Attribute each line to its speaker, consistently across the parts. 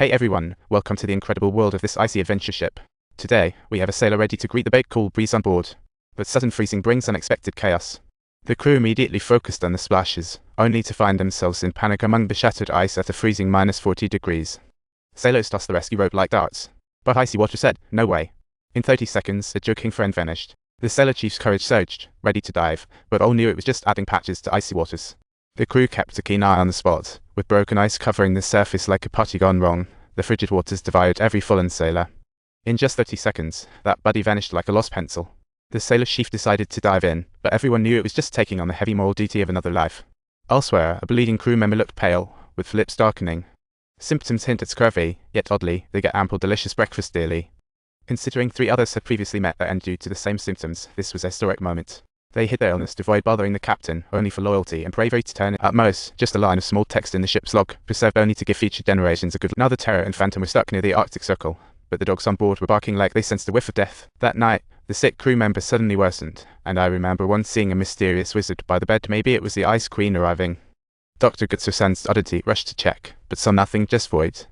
Speaker 1: Hey everyone, welcome to the incredible world of this icy adventure ship. Today, we have a sailor ready to greet the big cool breeze on board. But sudden freezing brings unexpected chaos. The crew immediately focused on the splashes, only to find themselves in panic among the shattered ice at a freezing -40 degrees. Sailors tossed the rescue rope like darts. But icy water said, no way. In 30 seconds, a joking friend vanished. The sailor chief's courage surged, ready to dive, but all knew it was just adding patches to icy waters. The crew kept a keen eye on the spot, with broken ice covering the surface like a potty gone wrong. The frigid waters devoured every fallen sailor. In just 30 seconds, that buddy vanished like a lost pencil. The sailor chief decided to dive in, but everyone knew it was just taking on the heavy moral duty of another life. Elsewhere, a bleeding crew member looked pale, with lips darkening. Symptoms hint at scurvy, yet oddly, they get ample delicious breakfast daily. Considering 3 others had previously met their end due to the same symptoms, this was a historic moment. They hid their illness to avoid bothering the captain, only for loyalty and bravery to turn at most just a line of small text in the ship's log, preserved only to give future generations a good. Now the Terror and Phantom were stuck near the Arctic Circle, but the dogs on board were barking like they sensed a whiff of death. That night, the sick crew member suddenly worsened, and I remember once seeing a mysterious wizard by the bed. Maybe it was the Ice Queen arriving. Dr. Gutsursan's oddity rushed to check, but saw nothing, just void.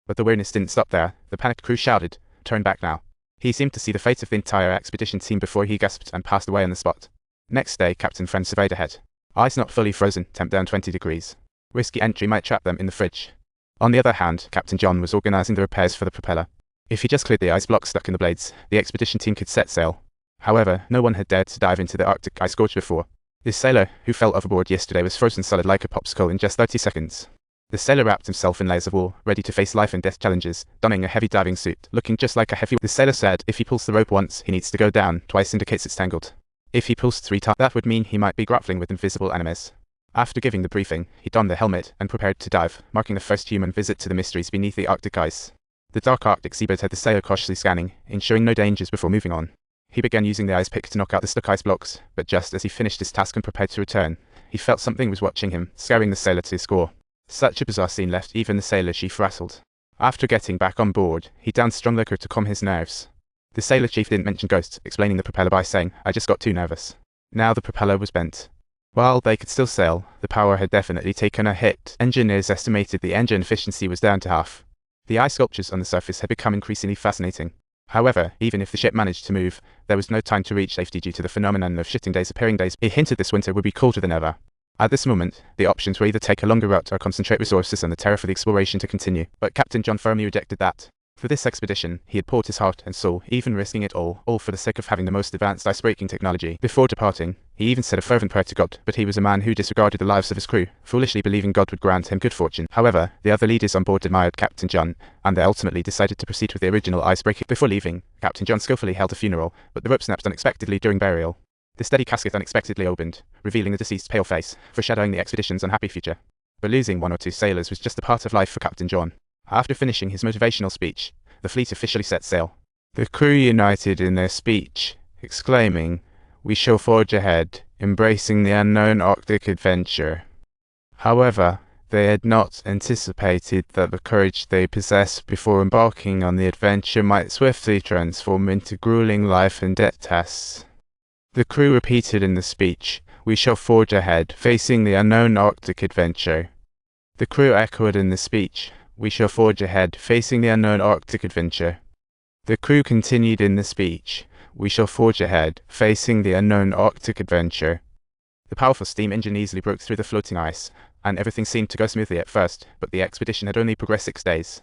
Speaker 1: But the weirdness didn't stop there. The panicked crew shouted, "Turn back now." He seemed to see the fate of the entire expedition team before he gasped and passed away on the spot. Next day, Captain Friend surveyed ahead. Ice not fully frozen, temp down 20 degrees. Risky entry might trap them in the fridge. On the other hand, Captain John was organizing the repairs for the propeller. If he just cleared the ice block stuck in the blades, the expedition team could set sail. However, no one had dared to dive into the Arctic ice gorge before. This sailor, who fell overboard yesterday, was frozen solid like a popsicle in just 30 seconds. The sailor wrapped himself in layers of wool, ready to face life and death challenges, donning a heavy diving suit, looking just like a heavy. The sailor said if he pulls the rope once, he needs to go down, twice indicates it's tangled. If he pulls 3 times, that would mean he might be grappling with invisible enemies. After giving the briefing, he donned the helmet and prepared to dive, marking the first human visit to the mysteries beneath the Arctic ice. The dark Arctic seabed had the sailor cautiously scanning, ensuring no dangers before moving on. He began using the ice pick to knock out the stuck ice blocks, but just as he finished his task and prepared to return, he felt something was watching him, scaring the sailor to his core. Such a bizarre scene left even the sailor chief rattled. After getting back on board, he downed strong liquor to calm his nerves. The sailor chief didn't mention ghosts, explaining the propeller by saying, "I just got too nervous." Now the propeller was bent. While they could still sail, the power had definitely taken a hit. Engineers estimated the engine efficiency was down to half. The ice sculptures on the surface had become increasingly fascinating. However, even if the ship managed to move, there was no time to reach safety due to the phenomenon of shifting days appearing days. It hinted this winter would be colder than ever. At this moment, the options were either take a longer route or concentrate resources on the Terror for the exploration to continue, but Captain John firmly rejected that. For this expedition, he had poured his heart and soul, even risking it all for the sake of having the most advanced ice-breaking technology. Before departing, he even said a fervent prayer to God, but he was a man who disregarded the lives of his crew, foolishly believing God would grant him good fortune. However, the other leaders on board admired Captain John, and they ultimately decided to proceed with the original ice-breaking. Before leaving, Captain John skillfully held a funeral, but the rope snapped unexpectedly during burial. The steady casket unexpectedly opened, revealing the deceased's pale face, foreshadowing the expedition's unhappy future. But losing 1 or 2 sailors was just a part of life for Captain John. After finishing his motivational speech, the fleet officially set sail. The crew united in their speech, exclaiming, "We shall forge ahead, embracing the unknown Arctic adventure." However, they had not anticipated that the courage they possessed before embarking on the adventure might swiftly transform into grueling life and death tests. The crew repeated in the speech, "We shall forge ahead, facing the unknown Arctic adventure." The crew echoed in the speech, "We shall forge ahead, facing the unknown Arctic adventure." The crew continued in the speech, "We shall forge ahead, facing the unknown Arctic adventure." The powerful steam engine easily broke through the floating ice, and everything seemed to go smoothly at first, but the expedition had only progressed 6 days.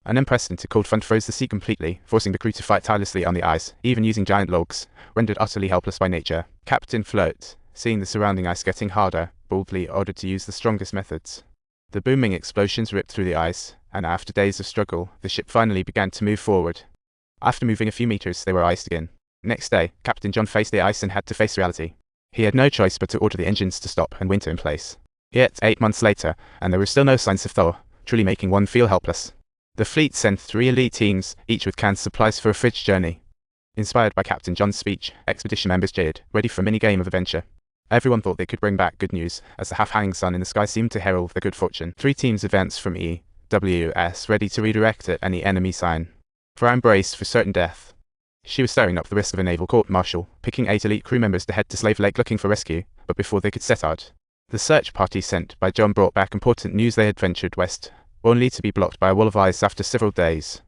Speaker 1: An unprecedented cold front froze the sea completely, forcing the crew to fight tirelessly on the ice, even using giant logs, rendered utterly helpless by nature. Captain Float, seeing the surrounding ice getting harder, boldly ordered to use the strongest methods. The booming explosions ripped through the ice, and after days of struggle, the ship finally began to move forward. After moving a few meters, they were iced again. Next day, Captain John faced the ice and had to face reality. He had no choice but to order the engines to stop and winter in place. Yet, 8 months later, and there were still no signs of thaw, truly making one feel helpless. The fleet sent 3 elite teams, each with canned supplies for a fridge journey. Inspired by Captain John's speech, expedition members cheered, ready for a mini-game of adventure. Everyone thought they could bring back good news, as the half-hanging sun in the sky seemed to herald their good fortune. 3 teams advanced from EWS, ready to redirect at any enemy sign. Fran braced for certain death. She was stirring up the risk of a naval court-martial, picking 8 elite crew members to head to Slave Lake looking for rescue, but before they could set out, the search party sent by John brought back important news. They had ventured west, only to be blocked by a wall of ice after several days.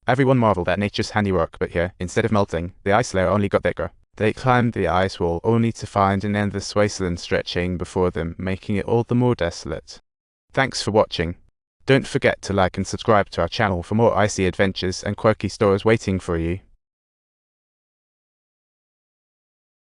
Speaker 1: Everyone marveled at nature's handiwork, but here, instead of melting, the ice layer only got thicker. They climbed the ice wall only to find an endless wasteland stretching before them, making it all the more desolate. Thanks for watching. Don't forget to like and subscribe to our channel for more icy adventures and quirky stories waiting for you.